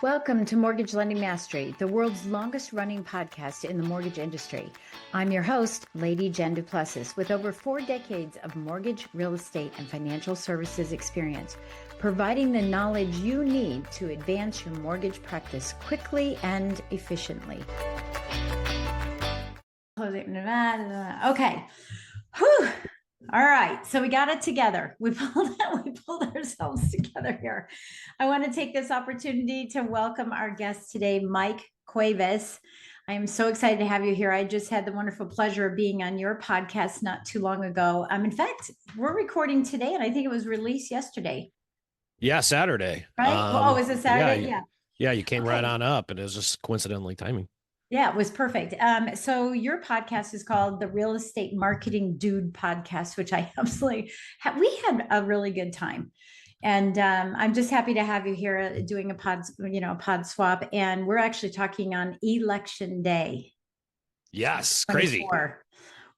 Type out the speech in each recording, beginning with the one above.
Welcome to Mortgage Lending Mastery, the world's longest running podcast in the mortgage industry. I'm your host, Lady Jen du Plessis, with over 4 decades of mortgage, real estate, and financial services experience, providing the knowledge you need to advance your mortgage practice quickly and efficiently. Okay. Whew. All right, so we got it together. We pulled ourselves together here. I want to take this opportunity to welcome our guest today, Mike Cuevas. I am so excited to have you here. I just had the wonderful pleasure of being on your podcast not too long ago. In fact, we're recording today, and I think it was released yesterday. Yeah, Saturday. Right? Is it Saturday? Yeah, you came right on up, and it was just coincidentally timing. Yeah, it was perfect. So your podcast is called the Real Estate Marketing Dude Podcast, which I absolutely we had a really good time. And I'm just happy to have you here doing a pod swap. And we're actually talking on election day. Yes, crazy.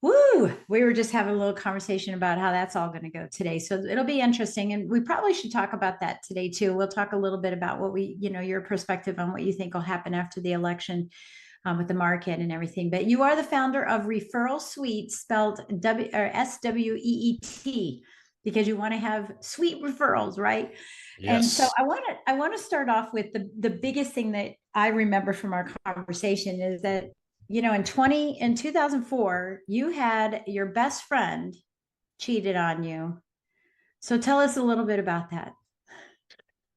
Woo! We were just having a little conversation about how that's all going to go today. So it'll be interesting. And we probably should talk about that today too. We'll talk a little bit about what your perspective on what you think will happen after the election. With the market and everything. But you are the founder of Referral Suite, spelled SWEET, because you want to have sweet referrals, right? Yes. And so I want to start off with the biggest thing that I remember from our conversation is that, in 2004, you had your best friend cheated on you. So tell us a little bit about that.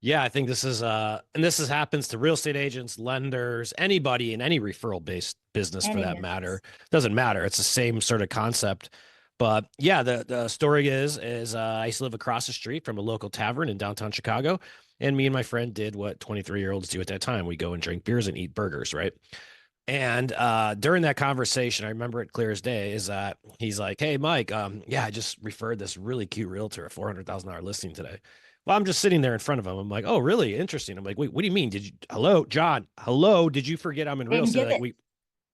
Yeah, I think this is and this happens to real estate agents, lenders, anybody in any referral-based business for that matter. Doesn't matter. It's the same sort of concept. But yeah, the story is I used to live across the street from a local tavern in downtown Chicago, and me and my friend did what 23-year-olds do at that time. We go and drink beers and eat burgers, right? And during that conversation, I remember it clear as day, is that he's like, "Hey, Mike, I just referred this really cute realtor a $400,000 listing today." Well, I'm just sitting there in front of him. I'm like, "Oh, really? Interesting." I'm like, "Wait, what do you mean? Hello, John, hello, did you forget I'm in real estate? Like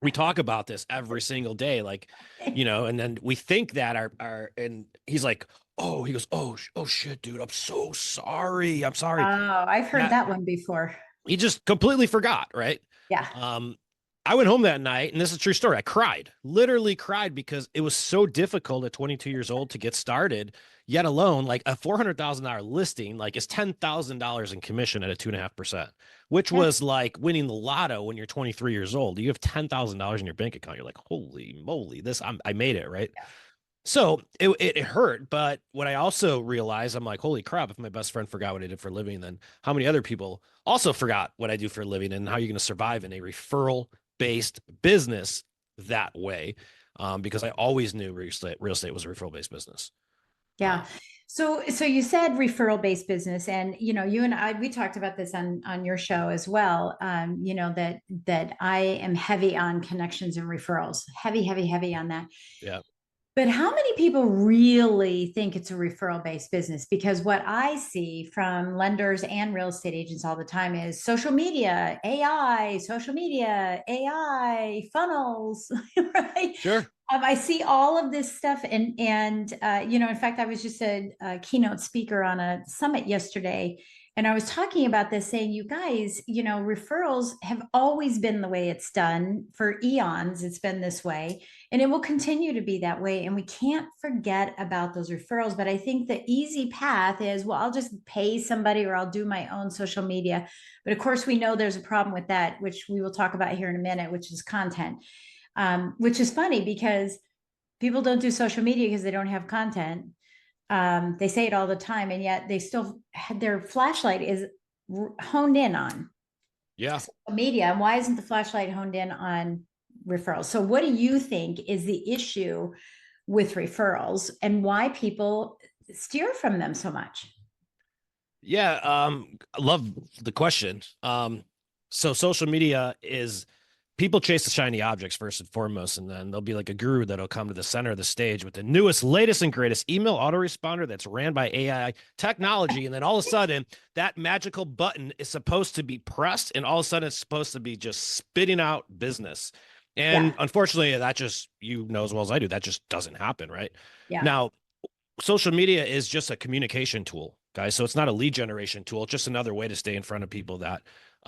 we talk about this every single day, like, and then we think that and he's like, oh, he goes, oh shit, dude, I'm so sorry. I'm sorry." Oh, I've heard that one before. He just completely forgot, right? Yeah. I went home that night, and this is a true story. I cried, literally cried, because it was so difficult at 22 years old to get started, yet alone like a $400,000 listing, like is $10,000 in commission at a 2.5%, which was like winning the lotto when you're 23 years old. You have $10,000 in your bank account. You're like, holy moly, I made it, right? Yeah. So it hurt. But what I also realized, I'm like, holy crap, if my best friend forgot what I did for a living, then how many other people also forgot what I do for a living, and how are you going to survive in a referral-based business that way? Because I always knew real estate was a referral-based business. Yeah. So you said referral-based business, and you and I, we talked about this on your show as well. That I am heavy on connections and referrals, heavy on that. Yeah. But how many people really think it's a referral-based business? Because what I see from lenders and real estate agents all the time is social media, AI, funnels, right? Sure. I see all of this stuff, and in fact, I was just a keynote speaker on a summit yesterday, and I was talking about this, saying, you guys, referrals have always been the way it's done for eons. It's been this way, and it will continue to be that way. And we can't forget about those referrals. But I think the easy path is, well, I'll just pay somebody, or I'll do my own social media. But of course, we know there's a problem with that, which we will talk about here in a minute, which is content. Which is funny because people don't do social media because they don't have content. They say it all the time, and yet they still had their flashlight is honed in on social media. And why isn't the flashlight honed in on referrals? So what do you think is the issue with referrals, and why people steer from them so much? Yeah. I love the question. So social media is, people chase the shiny objects first and foremost, and then there'll be like a guru that'll come to the center of the stage with the newest, latest, and greatest email autoresponder that's ran by AI technology. And then all of a sudden, that magical button is supposed to be pressed, and all of a sudden, it's supposed to be just spitting out business. And unfortunately, that just, as well as I do, that just doesn't happen, right? Yeah. Now, social media is just a communication tool. guys. So it's not a lead generation tool. It's just another way to stay in front of people that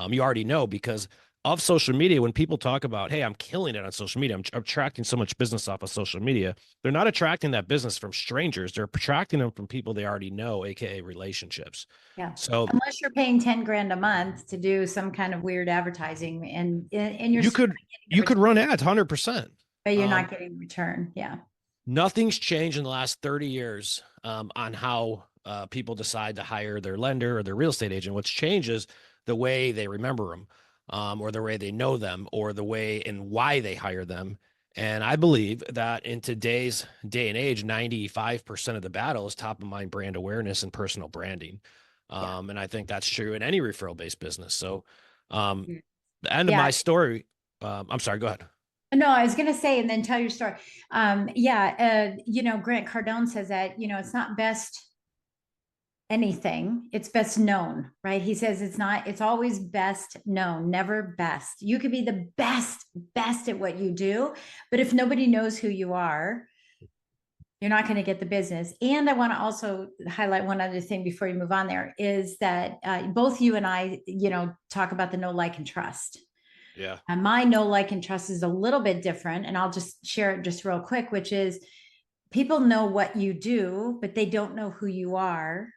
you already know, because of social media. When people talk about, hey, I'm killing it on social media, I'm attracting so much business off of social media, they're not attracting that business from strangers. They're attracting them from people they already know, AKA relationships. Yeah. So unless you're paying 10 grand a month to do some kind of weird advertising and you're you could run ads 100%. but you're not getting return. Yeah. Nothing's changed in the last 30 years on how people decide to hire their lender or their real estate agent. What's changed is the way they remember them, or the way they know them, or the way and why they hire them. And I believe that in today's day and age, 95% of the battle is top of mind brand awareness and personal branding. And I think that's true in any referral based business. So the end of my story, I'm sorry, go ahead. No, I was going to say, and then tell your story. Grant Cardone says that, it's not best anything, it's best known, right? He says it's always best known, never best. You could be the best at what you do, but if nobody knows who you are, you're not going to get the business. And I want to also highlight one other thing before you move on there is that both you and I, talk about the know, like, and trust. Yeah. And my know, like, and trust is a little bit different. And I'll just share it just real quick, which is people know what you do, but they don't know who you are.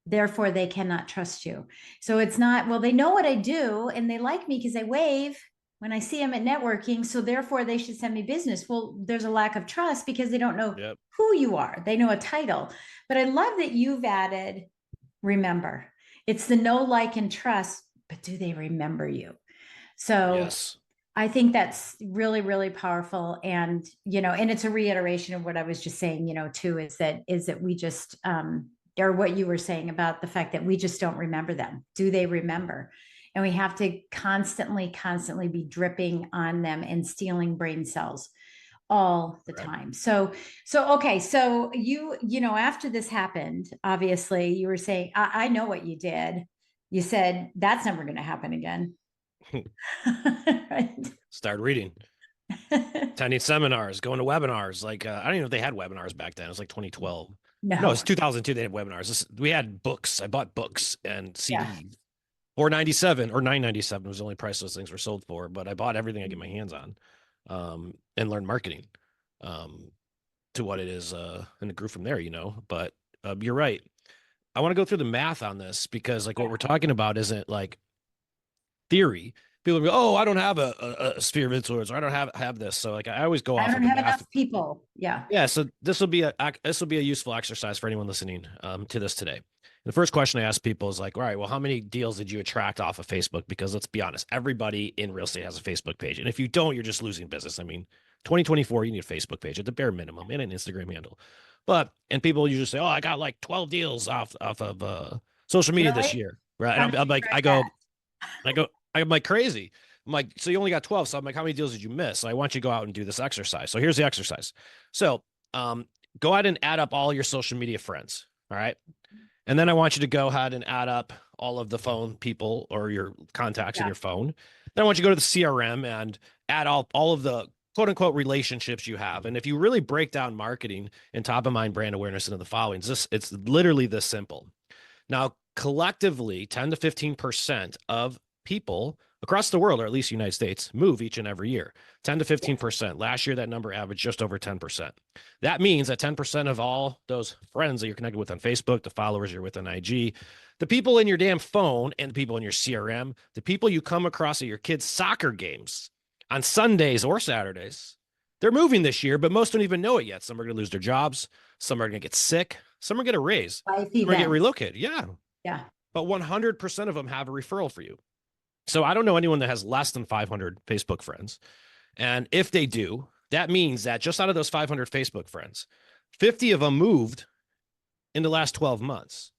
Therefore, they cannot trust you. So it's not, well, they know what I do and they like me because I wave when I see them at networking. So therefore, they should send me business. Well, there's a lack of trust because they don't know who you are. They know a title. But I love that you've added, remember. It's the know, like, and trust, but do they remember you? So yes. I think that's really, really powerful. And, and it's a reiteration of what I was just saying, too, is that we just, or what you were saying about the fact that we just don't remember them. Do they remember? And we have to constantly be dripping on them and stealing brain cells all the time. So, okay. So after this happened, obviously you were saying, I know what you did. You said that's never going to happen again. Right. Start reading, attending seminars, going to webinars. Like, I don't even know if they had webinars back then. It was like 2012. No, it's 2002. They had webinars. We had books. I bought books and CDs. Yeah. $4.97 or $9.97 was the only price those things were sold for. But I bought everything I get my hands on, and learned marketing, to what it is, and it grew from there. But you're right. I want to go through the math on this because, like, what we're talking about isn't like theory. People go, oh, I don't have a sphere of influence, or I don't have this. So like, I always go off. I don't have enough people. Yeah. Yeah. So this will be a useful exercise for anyone listening to this today. The first question I ask people is like, all right, well, how many deals did you attract off of Facebook? Because let's be honest, everybody in real estate has a Facebook page. And if you don't, you're just losing business. I mean, 2024, you need a Facebook page at the bare minimum and an Instagram handle. And people usually say, oh, I got like 12 deals off of social media this year. Right. And I'm like, I'm like crazy. I'm like, so you only got 12. So I'm like, how many deals did you miss? So I want you to go out and do this exercise. So here's the exercise. So go ahead and add up all your social media friends. All right. And then I want you to go ahead and add up all of the phone people or your contacts in your phone. Then I want you to go to the CRM and add all of the quote unquote relationships you have. And if you really break down marketing and top of mind brand awareness into the following, it's literally this simple. Now, collectively, 10 to 15% of people across the world, or at least the United States, move each and every year. 10 to 15%. Last year, that number averaged just over 10%. That means that 10% of all those friends that you're connected with on Facebook, the followers you're with on IG, the people in your damn phone and the people in your CRM, the people you come across at your kids' soccer games on Sundays or Saturdays, they're moving this year, but most don't even know it yet. Some are going to lose their jobs. Some are going to get sick. Some are going to raise. Some are going to get relocated. Yeah. Yeah. But 100% of them have a referral for you. So I don't know anyone that has less than 500 Facebook friends. And if they do, that means that just out of those 500 Facebook friends, 50 of them moved in the last 12 months.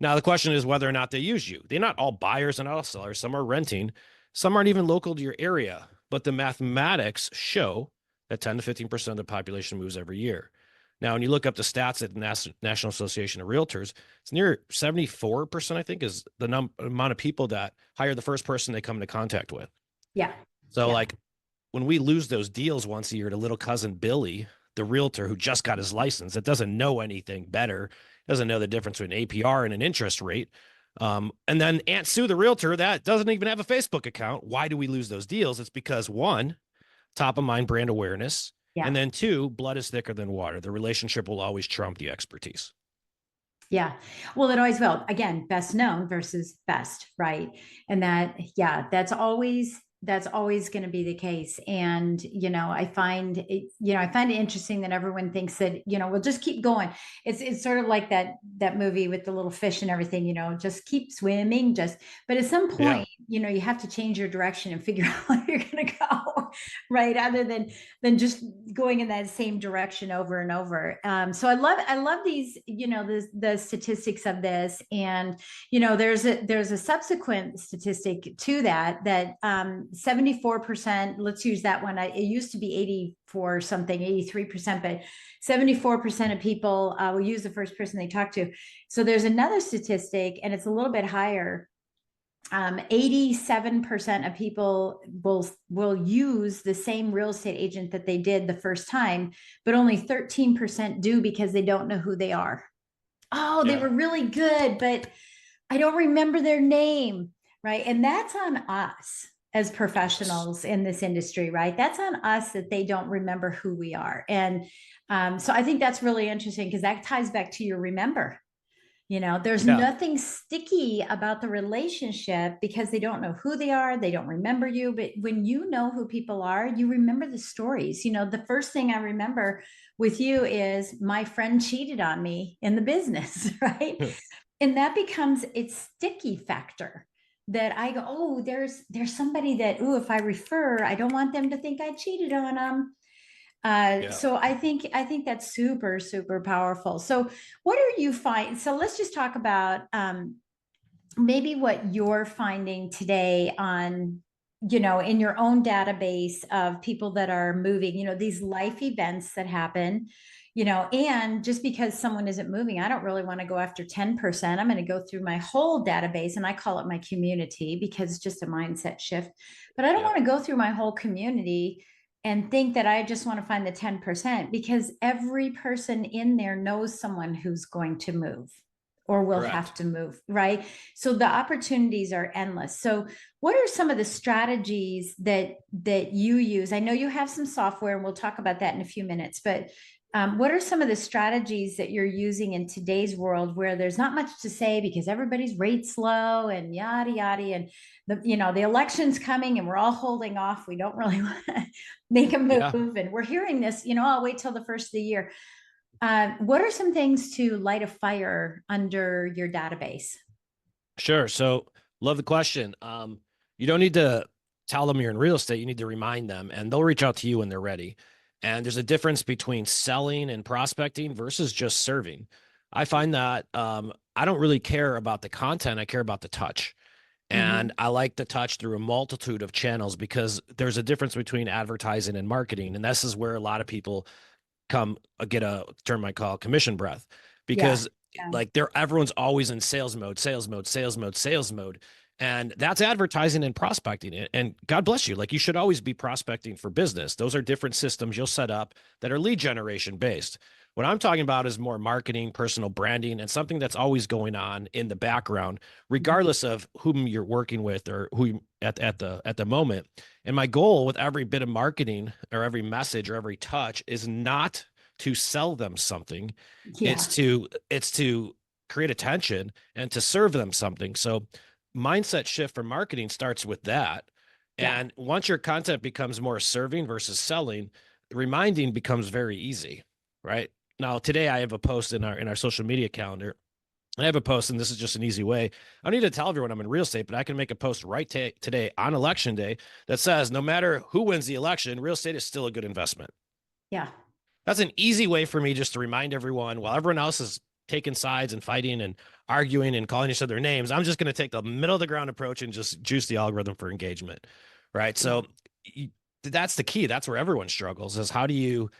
Now, the question is whether or not they use you. They're not all buyers and all sellers. Some are renting. Some aren't even local to your area. But the mathematics show that 10 to 15% of the population moves every year. Now, when you look up the stats at the National Association of Realtors, it's near 74%, I think, is the amount of people that hire the first person they come into contact with. Yeah. So like when we lose those deals once a year to little cousin Billy, the realtor who just got his license, that doesn't know anything better, doesn't know the difference between APR and an interest rate. And then Aunt Sue, the realtor, that doesn't even have a Facebook account. Why do we lose those deals? It's because one, top of mind brand awareness. Yeah. And then two, blood is thicker than water. The relationship will always trump the expertise. Yeah. Well, it always will. Again, best known versus best, right? And that, yeah, that's always going to be the case. And, I find it, I find it interesting that everyone thinks that, we'll just keep going. It's sort of like that movie with the little fish and everything, just keep swimming, but at some point, you have to change your direction and figure out where you're going to go, right? Other than just going in that same direction over and over. So I love these, the statistics of this. And, there's a subsequent statistic to that 74%, let's use that one. It used to be 84 something, 83%, but 74% of people will use the first person they talk to. So there's another statistic, and it's a little bit higher. 87% of people will use the same real estate agent that they did the first time, but only 13% do because they don't know who they are. Oh, they were really good, but I don't remember their name, right? And that's on us as professionals in this industry, right? That's on us that they don't remember who we are. And so I think that's really interesting because that ties back to your remember. There's nothing sticky about the relationship because they don't know who they are. They don't remember you. But when you know who people are, you remember the stories. The first thing I remember with you is my friend cheated on me in the business, right? And that becomes its sticky factor that I go, oh, there's somebody that, if I refer, I don't want them to think I cheated on them. So I think that's super, super powerful. So what are you finding? So let's just talk about maybe what you're finding today on, in your own database of people that are moving, these life events that happen, and just because someone isn't moving, I don't really want to go after 10%. I'm going to go through my whole database, and I call it my community because it's just a mindset shift. But I don't want to go through my whole community and think that I just want to find the 10% because every person in there knows someone who's going to move or will have to move, right? So the opportunities are endless. So what are some of the strategies that you use? I know you have some software, and we'll talk about that in a few minutes, but what are some of the strategies that you're using in today's world where there's not much to say because everybody's rate's low and yada, yada, and the election's coming and we're all holding off. We don't really want to make a move. And we're hearing this, I'll wait till the first of the year. What are some things to light a fire under your database? Sure. So love the question. You don't need to tell them you're in real estate. You need to remind them, and they'll reach out to you when they're ready. And there's a difference between selling and prospecting versus just serving. I find that I don't really care about the content. I care about the touch. And I like the touch through a multitude of channels because there's a difference between advertising and marketing. And this is where a lot of people get a term I call commission breath because like everyone's always in sales mode. And that's advertising and prospecting. And God bless you. Like, you should always be prospecting for business. Those are different systems you'll set up that are lead generation based. What I'm talking about is more marketing, personal branding, and something that's always going on in the background, regardless of whom you're working with or who you, at the moment. And my goal with every bit of marketing or every message or every touch is not to sell them something. It's to create attention and to serve them something. So mindset shift for marketing starts with that. And once your content becomes more serving versus selling, reminding becomes very easy, right? Now, today I have a post in our social media calendar. I have a post, and this is just an easy way. I don't need to tell everyone I'm in real estate, but I can make a post right today on election day that says, no matter who wins the election, real estate is still a good investment. Yeah. That's an easy way for me just to remind everyone while everyone else is taking sides and fighting and arguing and calling each other names. I'm just going to take the middle of the ground approach and just juice the algorithm for engagement. Right. So that's the key. That's where everyone struggles, is how do you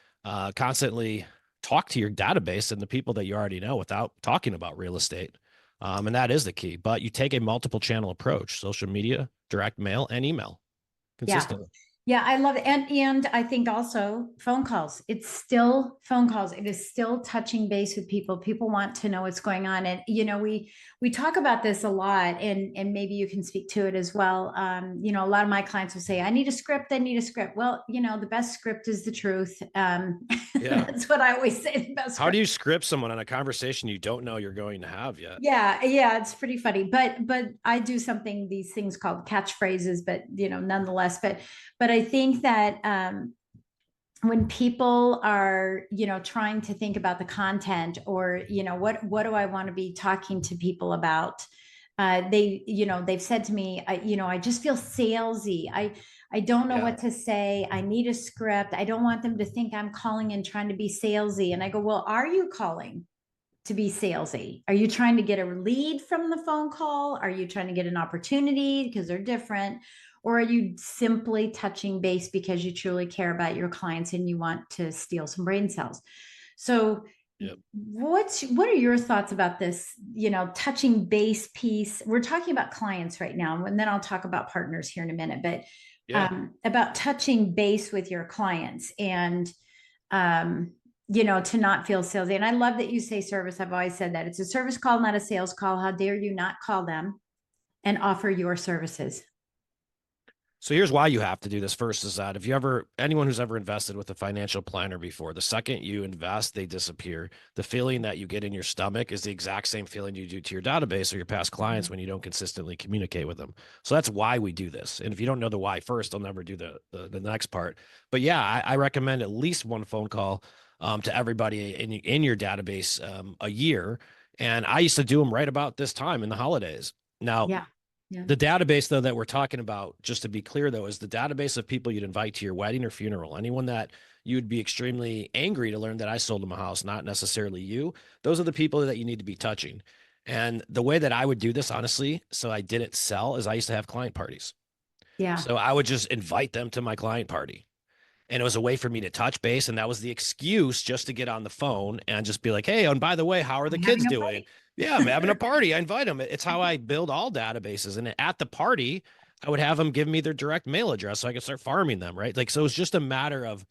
constantly talk to your database and the people that you already know without talking about real estate. And that is the key, but you take a multiple channel approach: social media, direct mail, and email consistently. Yeah, I love it. And I think also phone calls. It's still phone calls. It is still touching base with people. People want to know what's going on. And we talk about this a lot, and maybe you can speak to it as well. A lot of my clients will say, I need a script, I need a script. Well, the best script is the truth. Yeah. That's what I always say, the best How do script. you script someone on a conversation you don't know you're going to have yet? Yeah, it's pretty funny. But I do these things called catchphrases, but nonetheless, but I think that when people are trying to think about the content, or what do I want to be talking to people about, they've said to me, I just feel salesy. I don't know Yeah. what to say. I need a script. I don't want them to think I'm calling and trying to be salesy. And I go, well, are you calling to be salesy? Are you trying to get a lead from the phone call? Are you trying to get an opportunity because they're different? Or are you simply touching base because you truly care about your clients and you want to steal some brain cells? So Yep. what are your thoughts about this, touching base piece? We're talking about clients right now, and then I'll talk about partners here in a minute, but Yeah. about touching base with your clients and to not feel salesy. And I love that you say service. I've always said that it's a service call, not a sales call. How dare you not call them and offer your services? So here's why you have to do this first is that if anyone who's ever invested with a financial planner before, the second you invest, they disappear. The feeling that you get in your stomach is the exact same feeling you do to your database or your past clients when you don't consistently communicate with them. So that's why we do this. And if you don't know the why first, I'll never do the next part. But yeah, I recommend at least one phone call to everybody in your database a year. And I used to do them right about this time in the holidays. Now, Yeah. Yeah. the database, though, that we're talking about, just to be clear, though, is the database of people you'd invite to your wedding or funeral. Anyone that you'd be extremely angry to learn that I sold them a house, not necessarily you. Those are the people that you need to be touching. And the way that I would do this, honestly, so I didn't sell, is I used to have client parties. Yeah. So I would just invite them to my client party. And it was a way for me to touch base. And that was the excuse just to get on the phone and just be like, hey, and by the way, how are the I'm kids having a doing? party. Yeah, I'm having a party. I invite them. It's how I build all databases. And at the party, I would have them give me their direct mail address so I could start farming them, right? Like, so it's just a matter of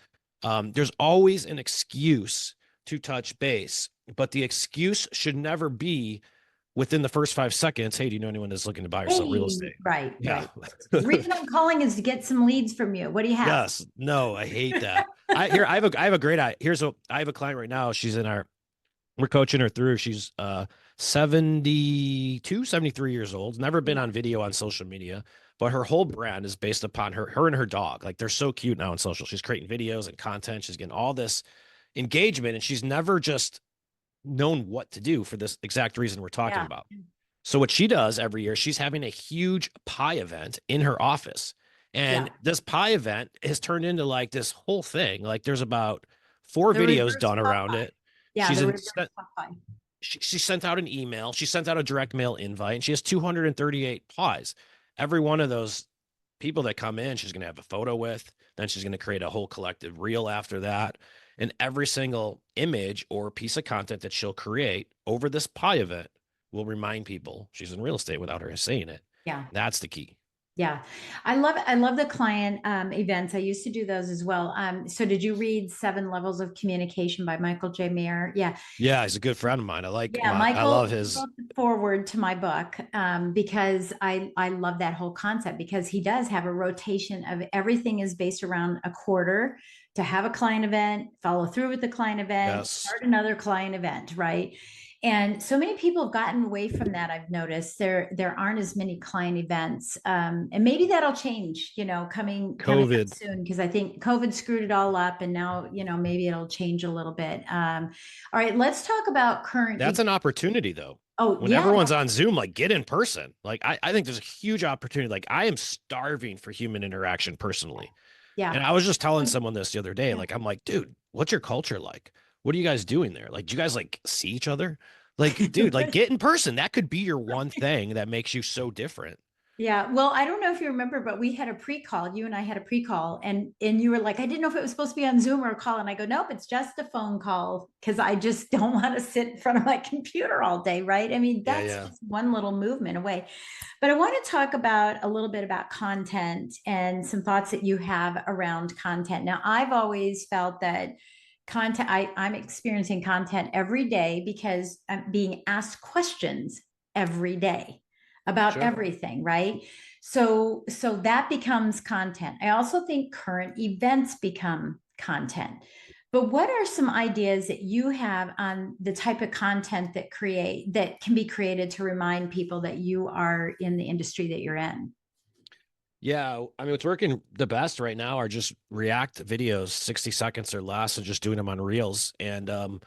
there's always an excuse to touch base, but the excuse should never be within the first 5 seconds. Hey, do you know anyone that's looking to buy or sell real Hey, estate? right, Yeah. right. The reason I'm calling is to get some leads from you. What do you have? Yes. No, I hate that. I have a great I have a client right now. We're coaching her through. She's 72, 73 years old, never been Yeah. on video on social media, but her whole brand is based upon her and her dog. Like they're so cute now on social. She's creating videos and content. She's getting all this engagement, and she's never just known what to do for this exact reason we're talking Yeah. about. So what she does every year, she's having a huge pie event in her office. And Yeah. this pie event has turned into like this whole thing. Like there's about 4 The videos reverse done around Popeye. it. Yeah, She's the in reverse Popeye. she sent out an email. She sent out a direct mail invite, and she has 238 pies. Every one of those people that come in, she's going to have a photo with. Then she's going to create a whole collective reel after that. And every single image or piece of content that she'll create over this pie event will remind people she's in real estate without her saying it. Yeah. That's the key. Yeah. I love the client events. I used to do those as well. So did you read Seven Levels of Communication by Michael J. Mayer? Yeah. Yeah, he's a good friend of mine. Yeah, I love Michael his. wrote the forward to my book because I love that whole concept, because he does have a rotation of everything is based around a quarter to have a client event, follow through with the client event, Yes. start another client event, right? And so many people have gotten away from that. I've noticed there aren't as many client events, and maybe that'll change. Coming up COVID. soon, because I think COVID screwed it all up, and now maybe it'll change a little bit. All right, let's talk about current. That's an opportunity though. Oh, When yeah. everyone's on Zoom, like get in person. Like I think there's a huge opportunity. Like I am starving for human interaction personally. Yeah. And I was just telling someone this the other day. Like, I'm like, dude, what's your culture like? What are you guys doing there? Like, do you guys like see each other? Like, dude, like get in person. That could be your one thing that makes you so different. Yeah. Well, I don't know if you remember, but we had a pre-call. You and I had a pre-call, and you were like, I didn't know if it was supposed to be on Zoom or a call. And I go, nope, it's just a phone call because I just don't want to sit in front of my computer all day, right? I mean, Yeah, that's yeah. just one little movement away. But I want to talk about a little bit about content and some thoughts that you have around content. Now, I've always felt that I'm experiencing content every day because I'm being asked questions every day about Sure. everything, right? So that becomes content. I also think current events become content. But what are some ideas that you have on the type of content that can be created to remind people that you are in the industry that you're in? Yeah, I mean, what's working the best right now are just React videos, 60 seconds or less, and just doing them on Reels. And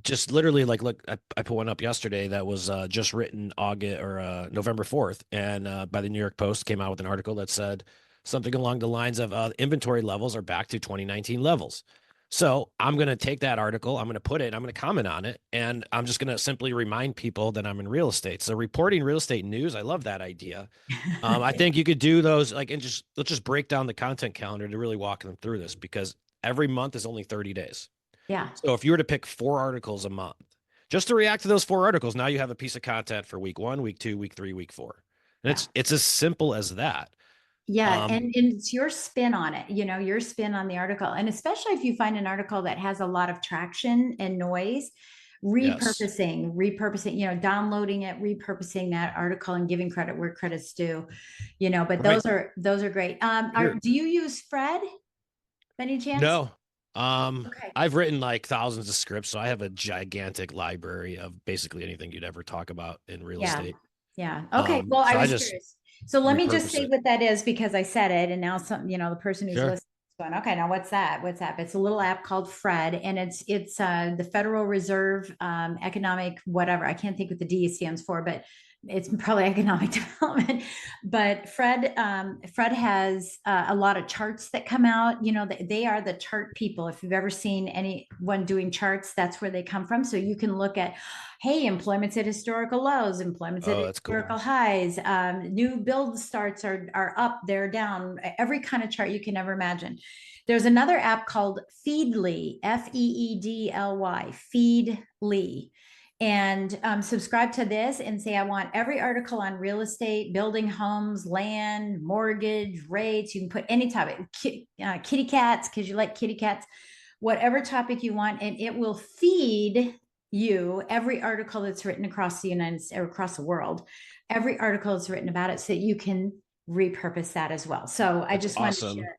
just literally like, look, I put one up yesterday that was just written August or November 4th, and by the New York Post came out with an article that said something along the lines of inventory levels are back to 2019 levels. So I'm going to take that article, I'm going to put it, I'm going to comment on it, and I'm just going to simply remind people that I'm in real estate. So reporting real estate news, I love that idea. I think you could do those like, and just let's just break down the content calendar to really walk them through this because every month is only 30 days. Yeah. So if you were to pick 4 articles a month, just to react to those 4 articles, now you have a piece of content for week 1, week 2, week 3, week 4. And Yeah. it's as simple as that. Yeah, Um, and it's your spin on it, your spin on the article. And especially if you find an article that has a lot of traction and noise, yes. repurposing, downloading it, repurposing that article and giving credit where credit's due, but Right. those are great. Here. Do you use Fred by any chance? No. Okay. I've written like thousands of scripts, so I have a gigantic library of basically anything you'd ever talk about in real Yeah. estate. Yeah. Okay. Well, I So I was just curious. So let me just repurpose say it. what that is because I said it, and now some, the person who's Sure. listening is going, okay, now what's that? What's that? It's a little app called Fred, and it's the Federal Reserve Economic whatever. I can't think what the D stands for, but it's probably economic development. But Fred has a lot of charts that come out. They are the chart people. If you've ever seen anyone doing charts, that's where they come from. So you can look at, hey, employment's at historical lows, employment's at Oh, that's cool. historical highs, new build starts are up, they're down, every kind of chart you can ever imagine. There's another app called Feedly, Feedly, Feedly. And subscribe to this and say, I want every article on real estate, building homes, land, mortgage, rates. You can put any topic, kitty cats, because you like kitty cats, whatever topic you want, and it will feed you every article that's written across the United States or across the world, every article that's written about it so that you can repurpose that as well. So I That's just wanted to awesome. share.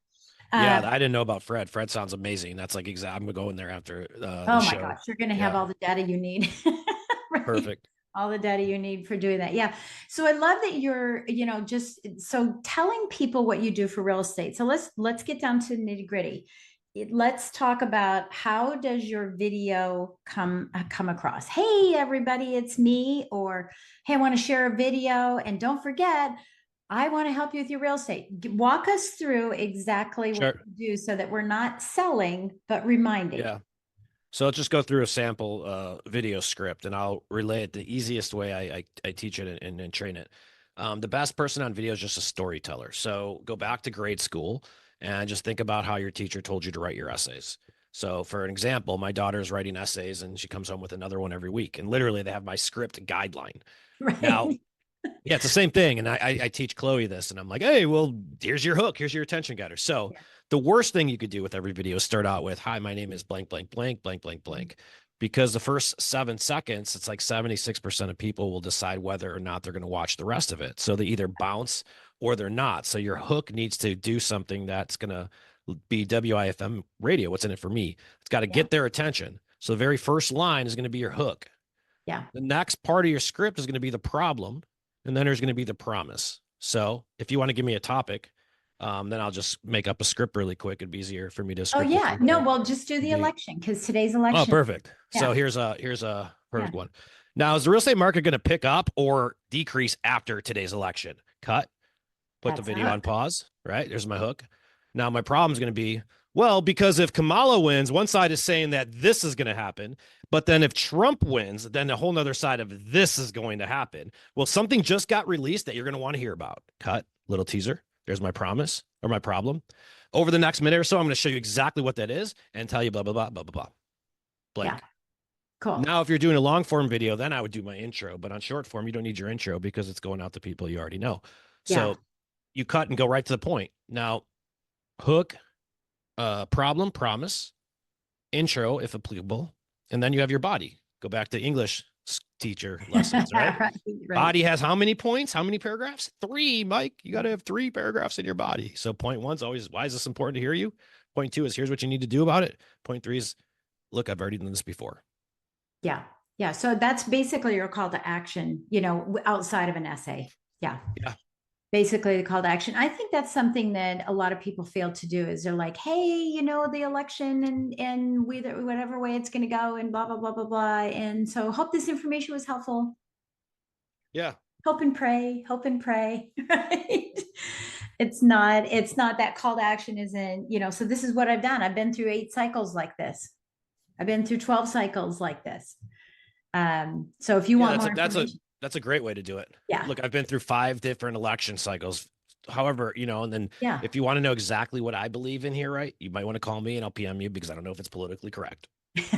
Yeah, I didn't know about Fred. Fred sounds amazing. That's like exact. I'm gonna go in there after the Oh my show. gosh, you're going to have Yeah, all the data you need. Right. perfect. All the data you need for doing that. Yeah. So I love that you're, just so telling people what you do for real estate. So let's get down to nitty gritty. Let's talk about how does your video come across? Hey, everybody, it's me. Or hey, I want to share a video. And don't forget, I want to help you with your real estate. Walk us through exactly what Sure. you do so that we're not selling, but reminding. Yeah. So let's just go through a sample video script, and I'll relay it the easiest way I teach it and train it. The best person on video is just a storyteller. So go back to grade school and just think about how your teacher told you to write your essays. So for an example, my daughter's writing essays and she comes home with another one every week. And literally they have my script guideline. Now, Right. yeah, it's the same thing. And I teach Chloe this, and I'm like, hey, well, here's your hook. Here's your attention getter. So Yeah. the worst thing you could do with every video is start out with, hi, my name is blank, blank, blank, blank, blank, blank. Because the first 7 seconds, it's like 76% of people will decide whether or not they're going to watch the rest of it. So they either bounce or they're not. So your hook needs to do something that's going to be WIFM radio. What's in it for me? It's got to Yeah. get their attention. So the very first line is going to be your hook. Yeah. The next part of your script is going to be the problem, and then there's going to be the promise. So if you want to give me a topic, then I'll just make up a script really quick. It'd be easier for me to Oh script it yeah. through No, there. well, just do It'd the be, election because today's oh, election. perfect. So Yeah. here's a Yeah. perfect one. Now, is the real estate market going to pick up or decrease after today's election? Cut. Put the That's a video on hook. pause. Right. There's my hook. Now my problem is going to be, Well, because if Kamala wins, one side is saying that this is going to happen. But then if Trump wins, then a whole nother side of this is going to happen. Well, something just got released that you're going to want to hear about. Cut, little teaser. There's my promise or my problem. Over the next minute or so, I'm going to show you exactly what that is and tell you blah, blah, blah, blah, blah, blah. Blank. Yeah. Cool. Now, if you're doing a long form video, then I would do my intro. But on short form, you don't need your intro because it's going out to people you already know. So you cut and go right to the point. Now, hook, problem, promise, intro, if applicable, and then you have your body. Go back to English teacher lessons, right? Right. Body has how many points? How many paragraphs? 3, Mike. You got to have 3 paragraphs in your body. So point 1's always, why is this important to hear you? Point 2 is, here's what you need to do about it. Point 3 is, look, I've already done this before. Yeah. Yeah. So that's basically your call to action, you know, outside of an essay. Yeah. Yeah. Basically the call to action. I think that's something that a lot of people fail to do is they're like, hey, you know, the election and whatever way it's going to go and blah, blah, blah, blah, blah. And so hope this information was helpful. Yeah. Hope and pray, right? It's not that call to action isn't, you know, so this is what I've done. I've been through 8 cycles like this. I've been through 12 cycles like this. So if you want more information, that's a great way to do it. Yeah. Look, I've been through 5 different election cycles. However, you know, and then if you want to know exactly what I believe in here, right, you might want to call me and I'll PM you because I don't know if it's politically correct.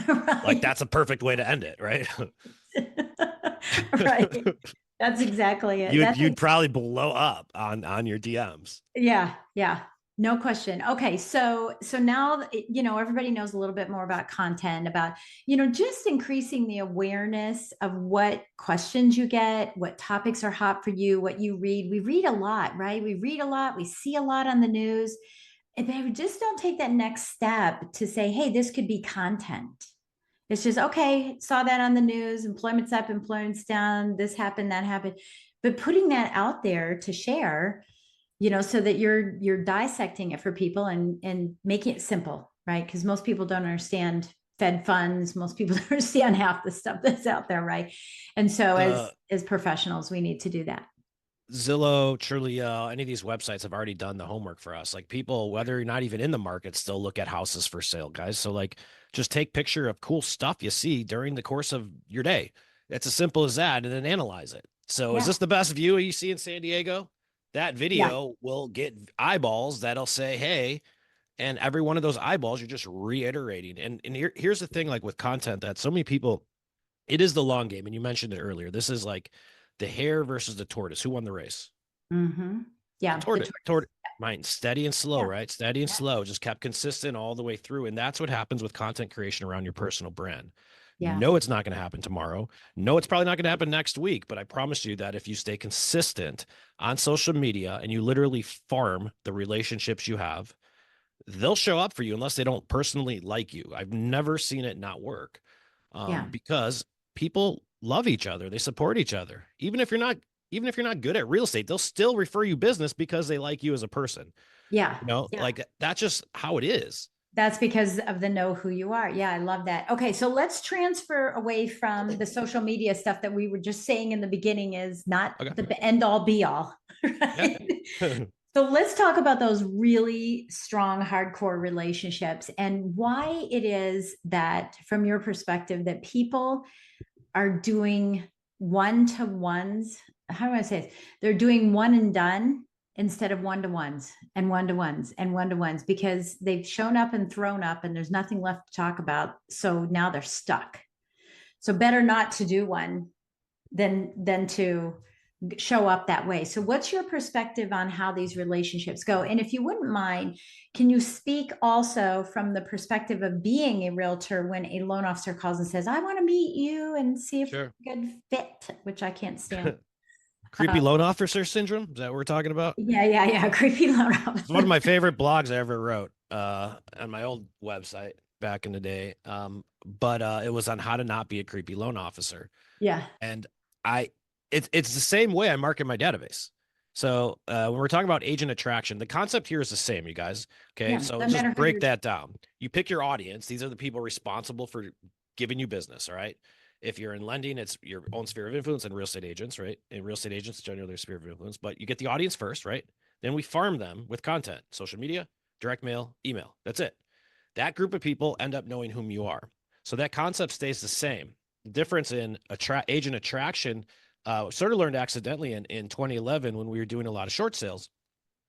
Right. Like that's a perfect way to end it, right? Right. That's exactly it. You'd probably blow up on your DMs. Yeah. Yeah. No question. Okay. So now, you know, everybody knows a little bit more about content, about, you know, just increasing the awareness of what questions you get, what topics are hot for you, what you read. We read a lot, right? We read a lot. We see a lot on the news. And they just don't take that next step to say, hey, this could be content. It's just, okay, saw that on the news, employment's up, employment's down, this happened, that happened. But putting that out there to share, you know, so that you're dissecting it for people and making it simple, right? Because most people don't understand Fed funds. Most people don't understand half the stuff that's out there, right? And so as professionals, we need to do that. Zillow, Trulia, any of these websites have already done the homework for us. Like people, whether you're not even in the market, still look at houses for sale, guys. So like just take picture of cool stuff you see during the course of your day. It's as simple as that, and then analyze it. So is this the best view you see in San Diego? That video will get eyeballs that'll say, hey, and every one of those eyeballs, you're just reiterating. And here's the thing, like with content that so many people, it is the long game. And you mentioned it earlier. This is like the hare versus the tortoise. Who won the race? Mm-hmm. Yeah. The tortoise. Mine, steady and slow, right? Steady and slow, just kept consistent all the way through. And that's what happens with content creation around your personal brand. Yeah. No, it's not going to happen tomorrow. No, it's probably not going to happen next week. But I promise you that if you stay consistent on social media and you literally farm the relationships you have, they'll show up for you unless they don't personally like you. I've never seen it not work because people love each other. They support each other. Even if you're not good at real estate, they'll still refer you business because they like you as a person. Yeah. You know, like that's just how it is. That's because of the know who you are. Yeah, I love that. Okay, so let's transfer away from the social media stuff that we were just saying in the beginning is not the end all be all. Right? Yeah. So let's talk about those really strong, hardcore relationships and why it is that, from your perspective, that people are doing one-to-ones. How do I say it? They're doing one and done instead of one-to-ones and one-to-ones and one-to-ones because they've shown up and thrown up and there's nothing left to talk about. So now they're stuck. So better not to do one than to show up that way. So what's your perspective on how these relationships go? And if you wouldn't mind, can you speak also from the perspective of being a realtor when a loan officer calls and says, I want to meet you and see if we're a good fit, which I can't stand. Creepy loan officer syndrome? Is that what we're talking about? Yeah. Creepy loan officer. It's one of my favorite blogs I ever wrote on my old website back in the day. But it was on how to not be a creepy loan officer. Yeah. And it's the same way I market my database. So when we're talking about agent attraction, the concept here is the same, you guys. Okay. Yeah, so just break that down. You pick your audience. These are the people responsible for giving you business. All right. If you're in lending, it's your own sphere of influence, and real estate agents, right? And real estate agents, generally their sphere of influence, but you get the audience first, right? Then we farm them with content, social media, direct mail, email. That's it. that group of people end up knowing whom you are. So that concept stays the same. The difference in agent attraction sort of learned accidentally in 2011 when we were doing a lot of short sales.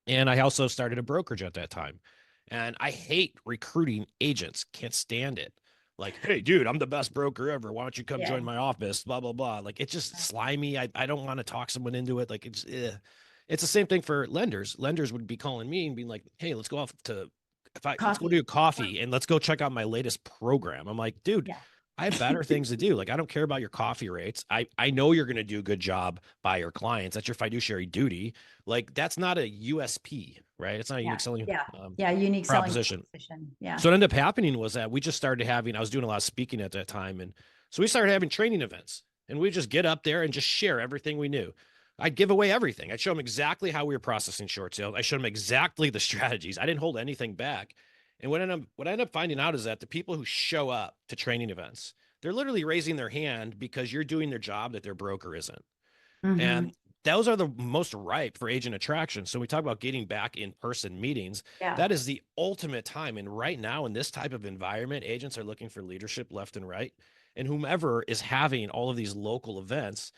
And I also started a brokerage at that time. And I hate recruiting agents, can't stand it. Like, hey, dude, I'm the best broker ever. Why don't you come join my office? Blah, blah, blah. Like, it's just slimy. I don't want to talk someone into it. Like, it's the same thing for lenders. Lenders would be calling me and being like, hey, let's go off to, let's go do coffee and let's go check out my latest program. I'm like, dude, I have better things to do. Like, I don't care about your coffee rates. I know you're going to do a good job by your clients. That's your fiduciary duty. Like, that's not a USP, right? It's not a unique selling unique proposition. Yeah. So what ended up happening was that we just started having, I was doing a lot of speaking at that time. And so we started having training events, and we just get up there and just share everything we knew. I'd give away everything. I'd show them exactly how we were processing short sales. I showed them exactly the strategies. I didn't hold anything back. And what I end up finding out is that the people who show up to training events, they're literally raising their hand because you're doing their job that their broker isn't. And those are the most ripe for agent attraction. So we talk about getting back in-person meetings. That is the ultimate time. And right now in this type of environment, agents are looking for leadership left and right. And whomever is having all of these local events,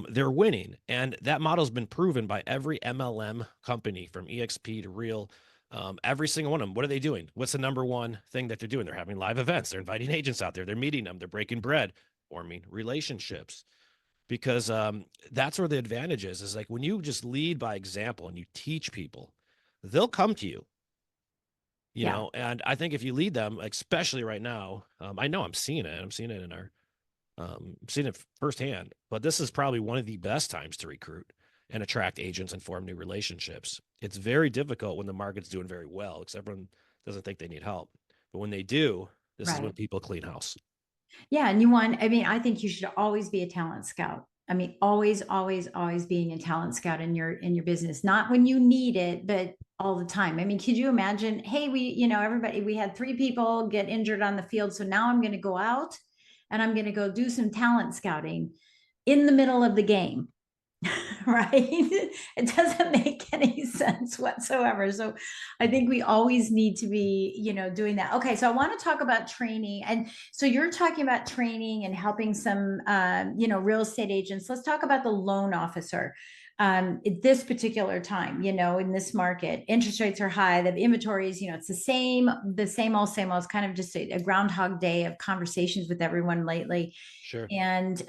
they're winning. And that model has been proven by every MLM company from EXP to Real. Every single one of them. What are they doing? What's the number one thing that they're doing? They're having live events. They're inviting agents out there. They're meeting them. They're breaking bread, forming relationships. Because that's where the advantage is like when you just lead by example and you teach people, they'll come to you, you know. And I think if you lead them, especially right now, I know I'm seeing it in our I'm seeing it firsthand, but this is probably one of the best times to recruit and attract agents and form new relationships. It's very difficult when the market's doing very well, because everyone doesn't think they need help. But when they do, this is when people clean house. Yeah. And I think you should always be a talent scout. I mean, always, always, always being a talent scout in your business, not when you need it, but all the time. I mean, could you imagine, hey, we had 3 people get injured on the field. So now I'm going to go out and I'm going to go do some talent scouting in the middle of the game. Right? It doesn't make any sense whatsoever. So I think we always need to be, doing that. Okay. So I want to talk about training. And so you're talking about training and helping some, real estate agents. Let's talk about the loan officer. At this particular time, in this market, interest rates are high, the inventories, it's the same old. It's kind of just a groundhog day of conversations with everyone lately. Sure. And,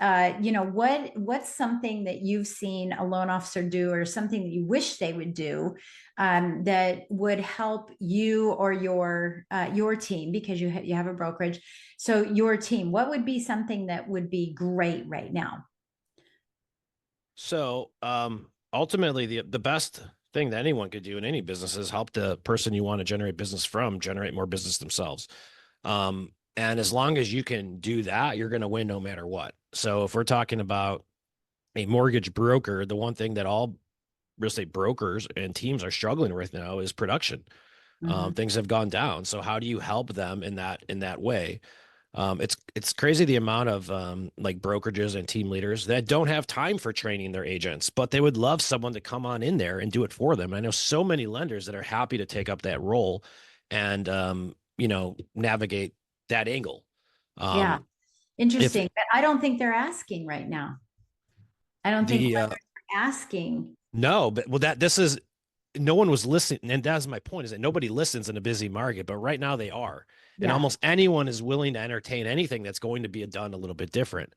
what's something that you've seen a loan officer do, or something that you wish they would do, that would help you or your team, because you have a brokerage. So your team, what would be something that would be great right now? So ultimately, the best thing that anyone could do in any business is help the person you want to generate business from generate more business themselves. And as long as you can do that, you're going to win no matter what. So if we're talking about a mortgage broker, the one thing that all real estate brokers and teams are struggling with now is production. Things have gone down. So how do you help them in that way? It's crazy the amount of like brokerages and team leaders that don't have time for training their agents, but they would love someone to come on in there and do it for them. I know so many lenders that are happy to take up that role and navigate that angle. Interesting. But I don't think they're asking right now. I don't think they're asking. No, but no one was listening. And that's my point, is that nobody listens in a busy market, but right now they are. And almost anyone is willing to entertain anything that's going to be done a little bit different.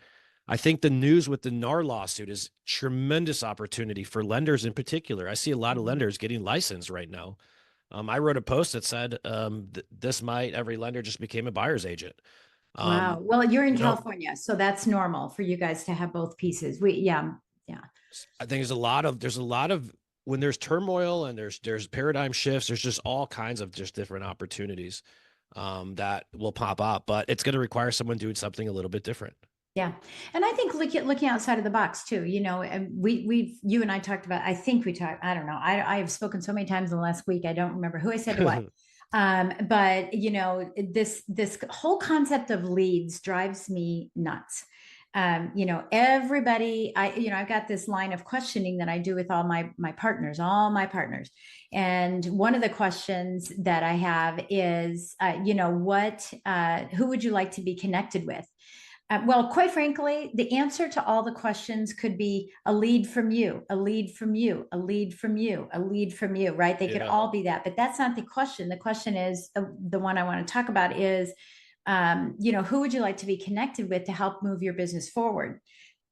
I think the news with the NAR lawsuit is tremendous opportunity for lenders in particular. I see a lot of lenders getting licensed right now. I wrote a post that said every lender just became a buyer's agent. Wow. Well, you're in California, so that's normal for you guys to have both pieces. Yeah. I think there's a lot of when there's turmoil and there's paradigm shifts, there's just all kinds of just different opportunities that will pop up, but it's going to require someone doing something a little bit different. Yeah. And I think looking outside of the box too, and you and I talked about, I don't know. I have spoken so many times in the last week. I don't remember who I said to what. But this whole concept of leads drives me nuts. You know, everybody, I've got this line of questioning that I do with all my partners, and one of the questions that I have is, who would you like to be connected with? Well, quite frankly, the answer to all the questions could be a lead from you, a lead from you, a lead from you, a lead from you, right? They could all be that, but that's not the question. The question is, the one I want to talk about is, who would you like to be connected with to help move your business forward?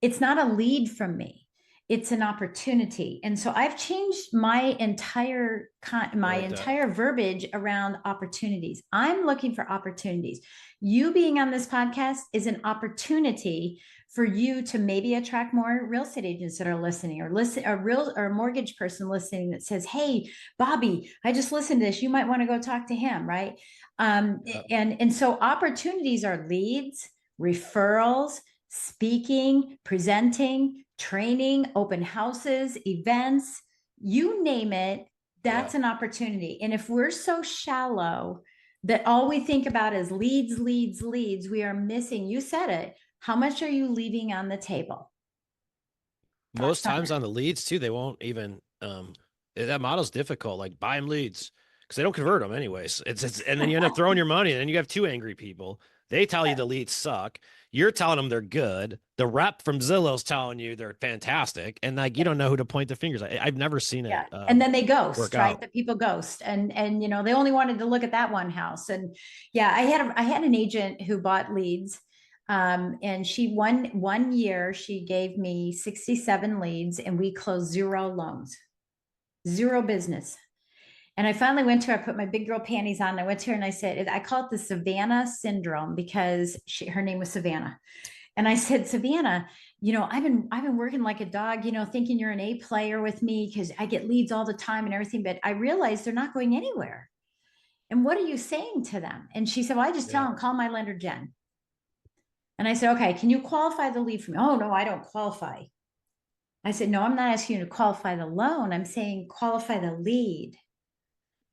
It's not a lead from me. It's an opportunity. And so I've changed my entire verbiage around opportunities. I'm looking for opportunities. You being on this podcast is an opportunity for you to maybe attract more real estate agents that are listening, or a mortgage person listening that says, hey, Bobby, I just listened to this. You might want to go talk to him, right? And so opportunities are leads, referrals, speaking, presenting, training, open houses, events, you name it, that's an opportunity. And if we're so shallow that all we think about is leads, we are missing, you said it, how much are you leaving on the table? Most times on the leads too, they won't even, that model's difficult, like buy them leads, because they don't convert them anyways. It's and then you end up throwing your money, and then you have two angry people. They tell you the leads suck. You're telling them they're good. The rep from Zillow's telling you they're fantastic, and like you don't know who to point the fingers. I've never seen it. And then they ghost, right? The people ghost, and they only wanted to look at that one house. And I had an agent who bought leads, and she one year she gave me 67 leads, and we closed 0 loans, 0 business. And I finally went to her, I put my big girl panties on. I went to her and I said, I call it the Savannah syndrome, because her name was Savannah. And I said, Savannah, I've been working like a dog, thinking you're an A player with me because I get leads all the time and everything, but I realize they're not going anywhere. And what are you saying to them? And she said, well, I just tell them, call my lender, Jen. And I said, okay, can you qualify the lead for me? Oh, no, I don't qualify. I said, no, I'm not asking you to qualify the loan. I'm saying qualify the lead.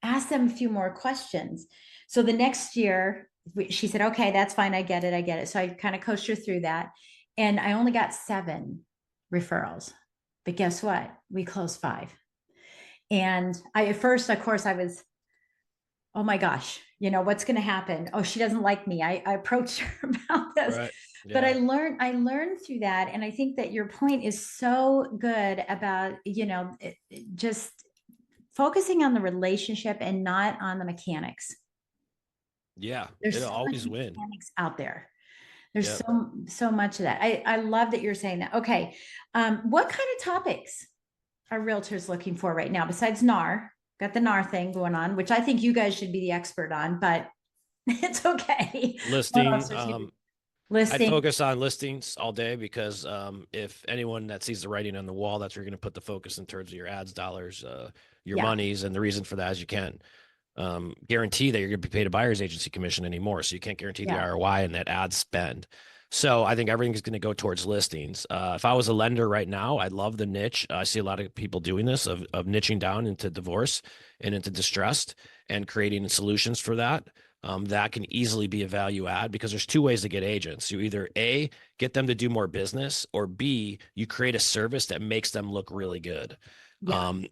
Ask them a few more questions. So the next year, she said, okay, that's fine. I get it. So I kind of coached her through that. And I only got 7 referrals. But guess what? We closed 5. And at first, of course, I was, oh my gosh, what's going to happen? Oh, she doesn't like me. I approached her about this. Right. Yeah. But I learned through that. And I think that your point is so good about, just focusing on the relationship and not on the mechanics. Yeah, there's so always win mechanics out there. There's so much of that. I love that you're saying that. Okay, what kind of topics are realtors looking for right now besides NAR? Got the NAR thing going on, which I think you guys should be the expert on, but it's okay. Listing. I'd focus on listings all day, because if anyone that sees the writing on the wall, that's where you're going to put the focus in terms of your ads dollars, your monies. And the reason for that is you can't guarantee that you're going to be paid a buyer's agency commission anymore. So you can't guarantee the ROI and that ad spend. So I think everything's going to go towards listings. If I was a lender right now, I'd love the niche. I see a lot of people doing this of niching down into divorce and into distressed and creating solutions for that. That can easily be a value add, because there's 2 ways to get agents. You either A, get them to do more business, or B, you create a service that makes them look really good.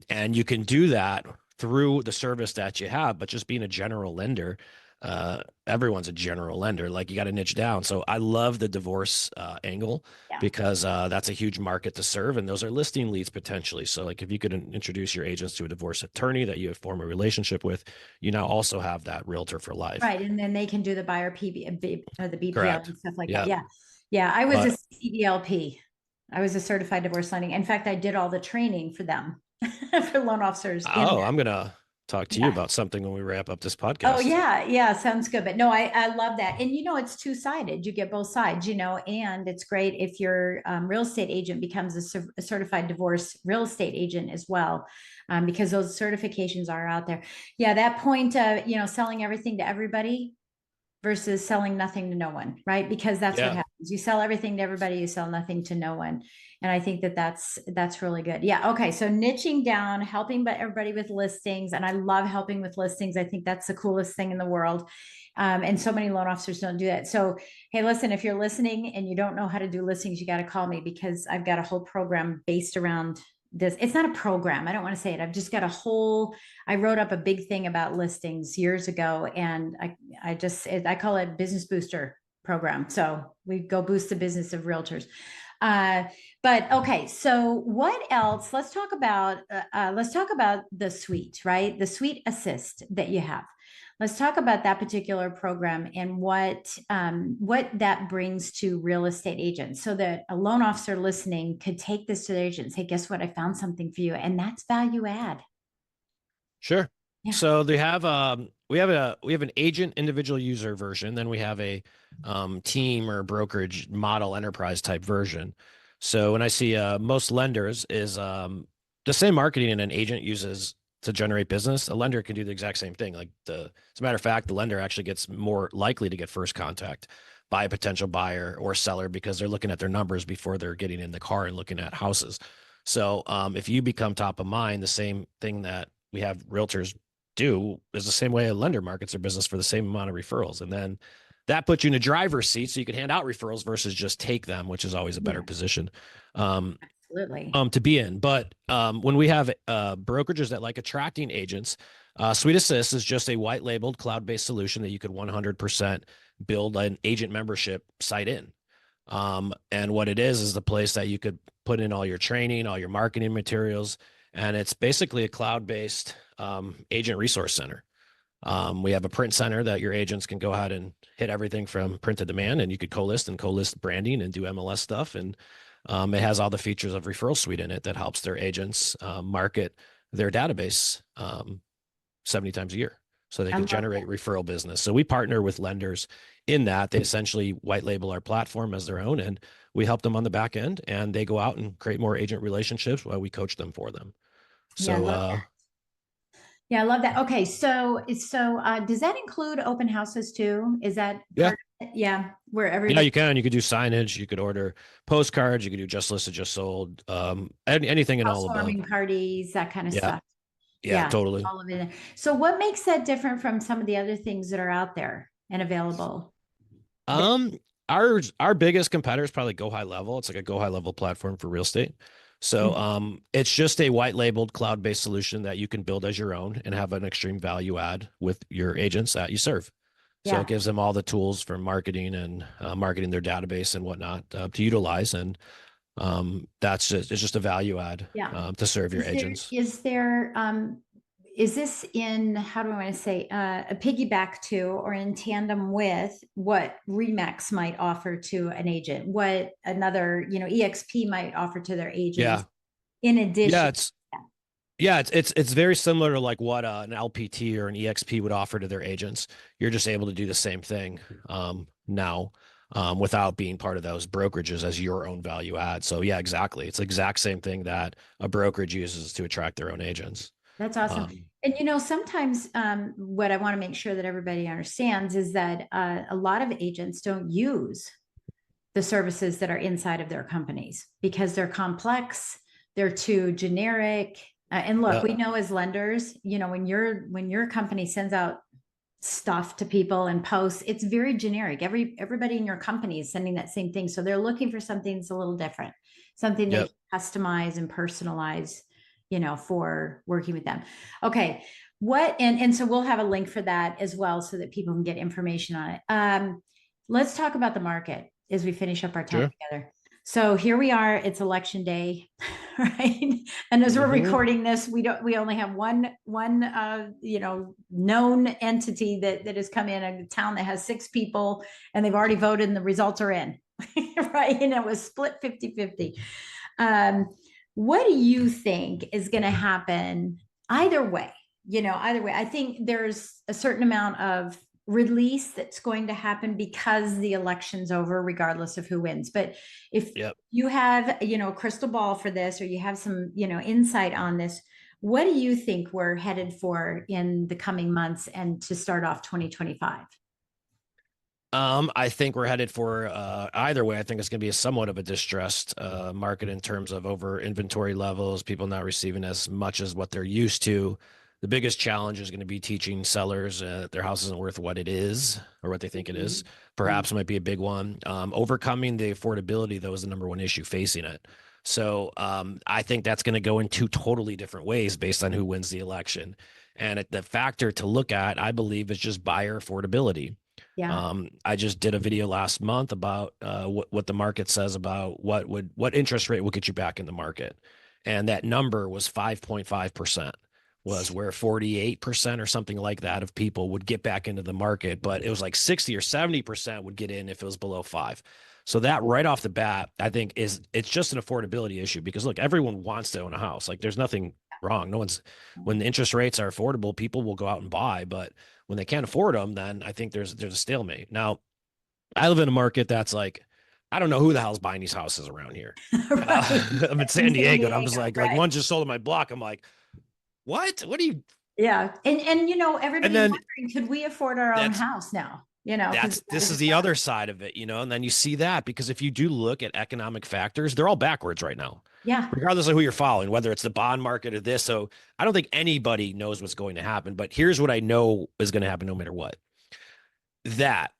And you can do that through the service that you have, but just being a general lender, everyone's a general lender. Like, you got to niche down. So I love the divorce angle, because that's a huge market to serve, and those are listing leads potentially. So like, if you could introduce your agents to a divorce attorney that you have formed a relationship with, you now also have that realtor for life. Right. And then they can do the buyer PB or the BPL and stuff like that. Yeah. I was a CDLP. I was a certified divorce lending. In fact, I did all the training for them, for loan officers. Oh, I'm going to talk to you about something when we wrap up this podcast. Oh yeah. Sounds good. But no, I love that. And, it's 2-sided. You get both sides, and it's great if your real estate agent becomes a certified divorce real estate agent as well, because those certifications are out there. Yeah. That point of, selling everything to everybody versus selling nothing to no one, right? Because that's what happens. You sell everything to everybody, you sell nothing to no one. And I think that that's really good. Yeah. Okay. So niching down, helping but everybody with listings. And I love helping with listings. I think that's the coolest thing in the world. And so many loan officers don't do that. So, hey, listen, if you're listening and you don't know how to do listings, you got to call me, because I've got a whole program based around this. It's not a program. I don't want to say it. I've just got I wrote up a big thing about listings years ago, and I call it Business Booster program. So we go boost the business of realtors. But okay, so what else? Let's talk about the suite, right? The suite assist that you have. Let's talk about that particular program and what that brings to real estate agents, so that a loan officer listening could take this to their agent and say, guess what? I found something for you. And that's value add. Sure. Yeah. So they have we have an agent individual user version, then we have a team or brokerage model enterprise type version. So when I see most lenders is the same marketing an agent uses to generate business, a lender can do the exact same thing. Like as a matter of fact, the lender actually gets more likely to get first contact by a potential buyer or seller, because they're looking at their numbers before they're getting in the car and looking at houses. So if you become top of mind, the same thing that we have realtors do is the same way a lender markets their business for the same amount of referrals. And then that puts you in a driver's seat, so you can hand out referrals versus just take them, which is always a better position. Absolutely. To be in. But when we have brokerages that like attracting agents, Sweet Assist is just a white labeled cloud-based solution that you could 100% build an agent membership site in. And what it is the place that you could put in all your training, all your marketing materials, and it's basically a cloud-based agent resource center. We have a print center that your agents can go ahead and hit everything from print to demand, and you could co-list branding and do MLS stuff. And it has all the features of Referral Suite in it that helps their agents market their database 70 times a year, so they can generate referral business. So we partner with lenders in that. They essentially white label our platform as their own, and we help them on the back end, and they go out and create more agent relationships while we coach them for them. So yeah, I love that. Okay, so does that include open houses too? Is that part of it? Yeah, where everybody. Yeah, you could do signage, you could order postcards, you could do just listed, just sold, anything and all above. Housewarming parties, that kind of stuff. Yeah, totally. All of it. So what makes that different from some of the other things that are out there and available? Our biggest competitor is probably Go High Level. It's like a Go High Level platform for real estate. So it's just a white labeled cloud-based solution that you can build as your own and have an extreme value add with your agents that you serve. So it gives them all the tools for marketing and marketing their database and whatnot to utilize. And it's just a value add to serve your agents. Is this in, how do I want to say, a piggyback to or in tandem with what Remax might offer to an agent, what another, EXP might offer to their agents in addition? It's very similar to like what an LPT or an EXP would offer to their agents. You're just able to do the same thing now without being part of those brokerages as your own value add. So yeah, exactly. It's the exact same thing that a brokerage uses to attract their own agents. That's awesome. And sometimes what I want to make sure that everybody understands is that a lot of agents don't use the services that are inside of their companies because they're complex, they're too generic. And look, we know as lenders, when your company sends out stuff to people and posts, it's very generic. Everybody in your company is sending that same thing. So they're looking for something that's a little different, something they customize and personalize, for working with them. Okay. And so we'll have a link for that as well so that people can get information on it. Let's talk about the market as we finish up our time together. So here we are, it's election day, right? And as we're recording this, we only have one known entity that has come in, a town that has 6 people and they've already voted and the results are in, right? And it was split 50-50. What do you think is going to happen either way? I think there's a certain amount of release that's going to happen because the election's over, regardless of who wins. But if you have, a crystal ball for this, or you have some, insight on this, what do you think we're headed for in the coming months and to start off 2025? I think we're headed for either way. I think it's going to be a somewhat of a distressed market in terms of over inventory levels, people not receiving as much as what they're used to. The biggest challenge is going to be teaching sellers their house isn't worth what it is or what they think it is. Yeah. Perhaps might be a big one. Overcoming the affordability, though, is the number one issue facing it. So I think that's going to go in two totally different ways based on who wins the election. And the factor to look at, I believe, is just buyer affordability. Yeah. I just did a video last month about what the market says about what interest rate will get you back in the market, and that number was 5.5%, was where 48% or something like that of people would get back into the market, but it was like 60 or 70% would get in if it was below 5. So that right off the bat, I think it's just an affordability issue because look, everyone wants to own a house. Like there's nothing wrong. No one's when the interest rates are affordable, people will go out and buy, but when they can't afford them, then I think there's a stalemate. Now, I live in a market that's like, I don't know who the hell's buying these houses around here. Right. I'm in San Diego, and I'm just Right. like one just sold on my block. I'm like, what? What do you? Yeah. And And everybody's then wondering, could we afford our own that's house now? Because this is the other side of it, and then you see that because if you do look at economic factors, they're all backwards right now, yeah. regardless of who you're following, whether it's the bond market or this. So I don't think anybody knows what's going to happen, but here's what I know is going to happen no matter what. That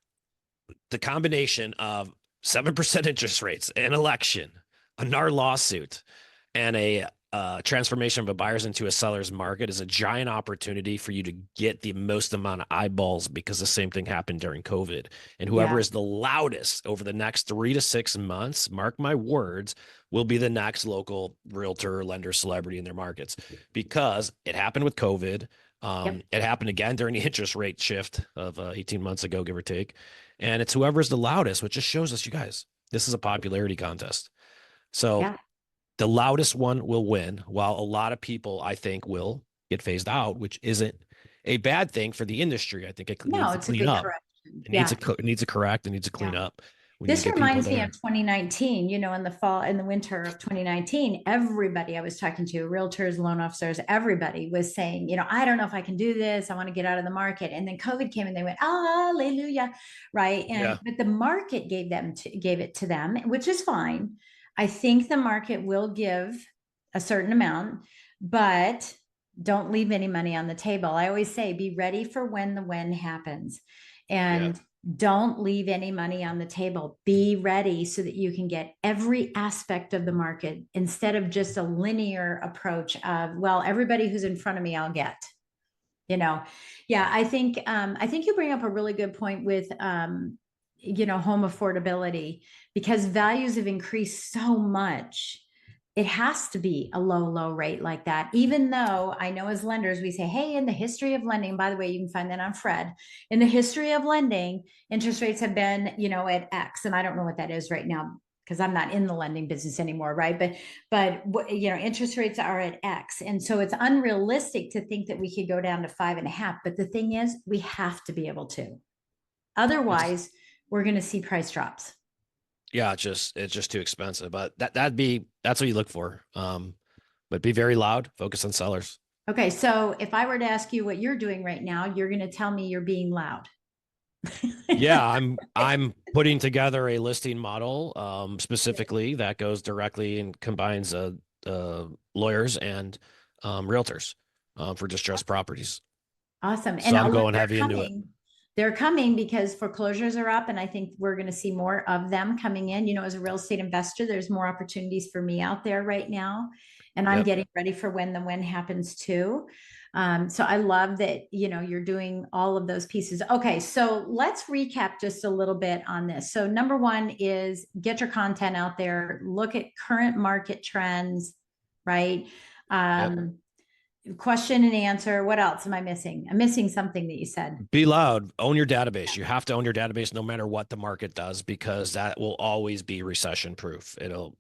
the combination of 7% interest rates, an election, another lawsuit, and a transformation of a buyer's into a seller's market is a giant opportunity for you to get the most amount of eyeballs because the same thing happened during COVID. And whoever Yeah. is the loudest over the next 3 to 6 months, mark my words, will be the next local realtor, lender, celebrity in their markets because it happened with COVID. Yep. It happened again during the interest rate shift of 18 months ago, give or take. And it's whoever's the loudest, which just shows us, you guys, this is a popularity contest. So Yeah. the loudest one will win, while a lot of people, I think, will get phased out, which isn't a bad thing for the industry. I think it No, needs to it's a clean good up. correction. It needs Yeah. to it needs to correct. It needs to clean Yeah. up. We need to This get people reminds me of there. 2019, in the fall, in the winter of 2019, everybody I was talking to, realtors, loan officers, everybody was saying, I don't know if I can do this. I want to get out of the market. And then COVID came and they went, hallelujah. Right. Yeah. But the market gave it to them, which is fine. I think the market will give a certain amount, but don't leave any money on the table. I always say, be ready for when the when happens. Yeah. And don't leave any money on the table. Be ready so that you can get every aspect of the market instead of just a linear approach of, well, everybody who's in front of me, I'll get. Yeah, I think you bring up a really good point with home affordability because values have increased so much. It has to be a low rate like that, even though I know as lenders, we say, hey, in the history of lending, by the way, you can find that on Fred. In the history of lending, interest rates have been, at X. And I don't know what that is right now because I'm not in the lending business anymore, right? But interest rates are at X. And so it's unrealistic to think that we could go down to 5.5. But the thing is, we have to be able to. Otherwise, we're going to see price drops. Yeah, it's just too expensive. But that's what you look for. But be very loud, focus on sellers. Okay, so if I were to ask you what you're doing right now, you're going to tell me you're being loud. Yeah, I'm putting together a listing model specifically that goes directly and combines lawyers and realtors for distressed properties. Awesome. So And I'm look, going heavy into it. they're coming because foreclosures are up, and I think we're going to see more of them coming in. As a real estate investor, there's more opportunities for me out there right now, and I'm Yep. getting ready for when the win happens too. So I love that you're doing all of those pieces. Okay, so let's recap just a little bit on this. So number one is get your content out there, look at current market trends, right? Yep. Question and answer. What else am I missing? I'm missing something that you said. Be loud. Own your database. You have to own your database no matter what the market does because that will always be recession proof. It'll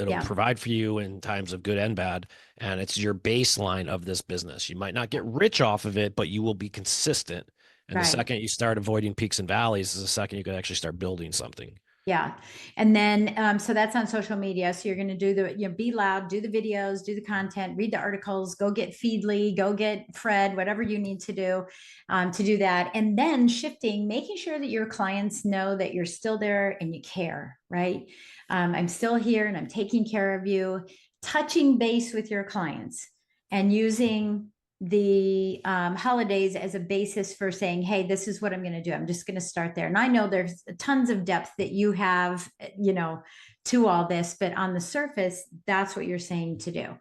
Yeah. provide for you in times of good and bad, and it's your baseline of this business. You might not get rich off of it, but you will be consistent. And the Right. second you start avoiding peaks and valleys is the second you can actually start building something. Yeah. And then, so that's on social media. So you're going to do be loud, do the videos, do the content, read the articles, go get Feedly, go get Fred, whatever you need to do that. And then shifting, making sure that your clients know that you're still there and you care, right? I'm still here and I'm taking care of you, touching base with your clients and using the holidays as a basis for saying, hey, this is what I'm going to do. I'm just going to start there. And I know there's tons of depth that you have, to all this, but on the surface, that's what you're saying to do.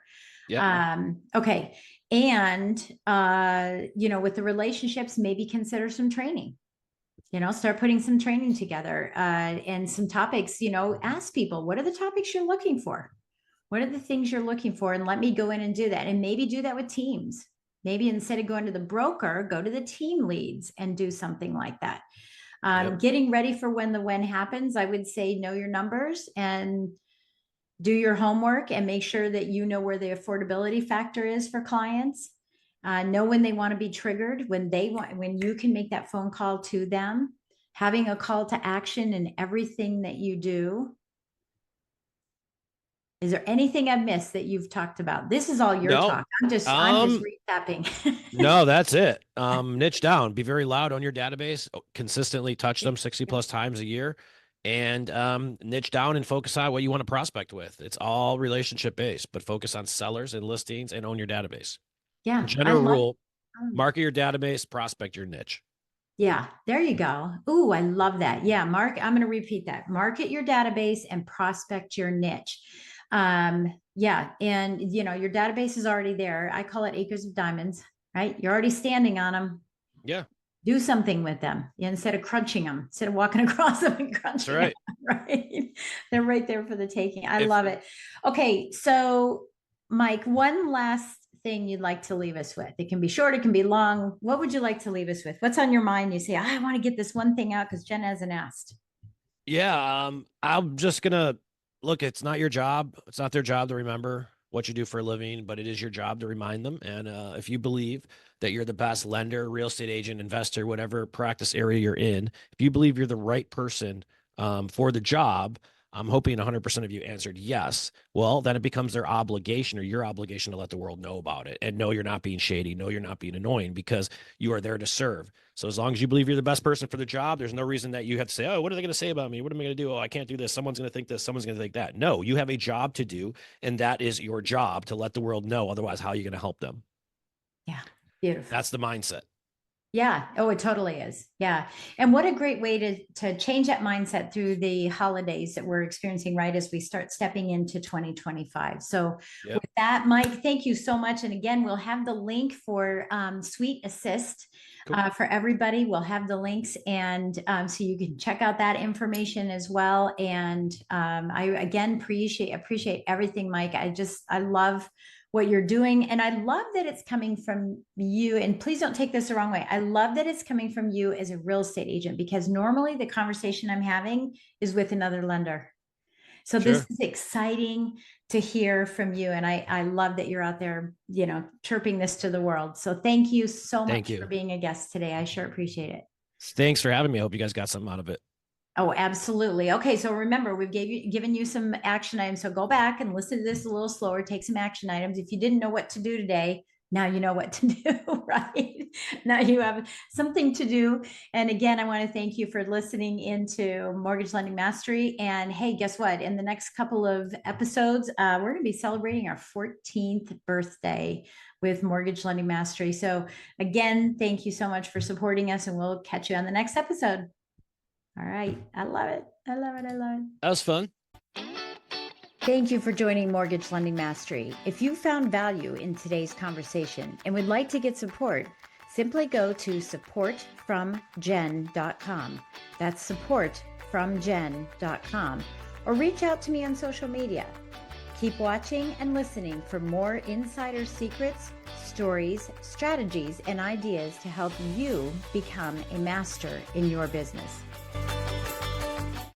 Yeah. Okay. And, with the relationships, maybe consider some training. Start putting some training together and some topics, ask people, what are the topics you're looking for? What are the things you're looking for? And let me go in and do that. And maybe do that with teams. Maybe instead of going to the broker, go to the team leads and do something like that. Getting ready for when the when happens, I would say know your numbers and do your homework and make sure that you know where the affordability factor is for clients. Know when they want to be triggered, when you can make that phone call to them, having a call to action in everything that you do. Is there anything I've missed that you've talked about? This is all your talk. I'm just recapping. No, that's it. Niche down, be very loud on your database, consistently touch them 60 plus times a year, and niche down and focus on what you want to prospect with. It's all relationship based, but focus on sellers and listings and own your database. Yeah. General rule, market your database, prospect your niche. Yeah, there you go. Ooh, I love that. Yeah, I'm going to repeat that. Market your database and prospect your niche. Yeah. And your database is already there. I call it acres of diamonds, right? You're already standing on them. Yeah. Do something with them instead of crunching them, instead of walking across them and crunching them, right? They're right there for the taking. I love it. Okay. So Mike, one last thing you'd like to leave us with. It can be short, it can be long. What would you like to leave us with? What's on your mind? You say, I want to get this one thing out because Jen hasn't asked. Yeah. I'm just going to look, it's not your job. It's not their job to remember what you do for a living, but it is your job to remind them. And if you believe that you're the best lender, real estate agent, investor, whatever practice area you're in, if you believe you're the right person for the job, I'm hoping 100% of you answered yes. Well, then it becomes their obligation or your obligation to let the world know about it and know you're not being shady, know you're not being annoying because you are there to serve. So as long as you believe you're the best person for the job, there's no reason that you have to say, oh, what are they going to say about me? What am I going to do? Oh, I can't do this. Someone's going to think this. Someone's going to think that. No, you have a job to do, and that is your job to let the world know. Otherwise, how are you going to help them? Yeah, beautiful. That's the mindset. Yeah. Oh, it totally is. Yeah. And what a great way to change that mindset through the holidays that we're experiencing right as we start stepping into 2025. So with that, Mike, thank you so much. And again, we'll have the link for Sweet Assist for everybody. We'll have the links and so you can check out that information as well. And I again appreciate everything, Mike. I love what you're doing. And I love that it's coming from you. And please don't take this the wrong way. I love that it's coming from you as a real estate agent, because normally the conversation I'm having is with another lender. So this is exciting to hear from you. And I love that you're out there, chirping this to the world. So thank you so much for being a guest today. I sure appreciate it. Thanks for having me. I hope you guys got something out of it. Oh, absolutely. Okay. So remember, we've given you some action items. So go back and listen to this a little slower, take some action items. If you didn't know what to do today, now you know what to do, right? Now you have something to do. And again, I want to thank you for listening into Mortgage Lending Mastery. And hey, guess what? In the next couple of episodes, we're going to be celebrating our 14th birthday with Mortgage Lending Mastery. So again, thank you so much for supporting us, and we'll catch you on the next episode. All right. I love it. I love it. I love it. That was fun. Thank you for joining Mortgage Lending Mastery. If you found value in today's conversation and would like to get support, simply go to supportfromjen.com. That's supportfromjen.com, or reach out to me on social media. Keep watching and listening for more insider secrets, stories, strategies, and ideas to help you become a master in your business.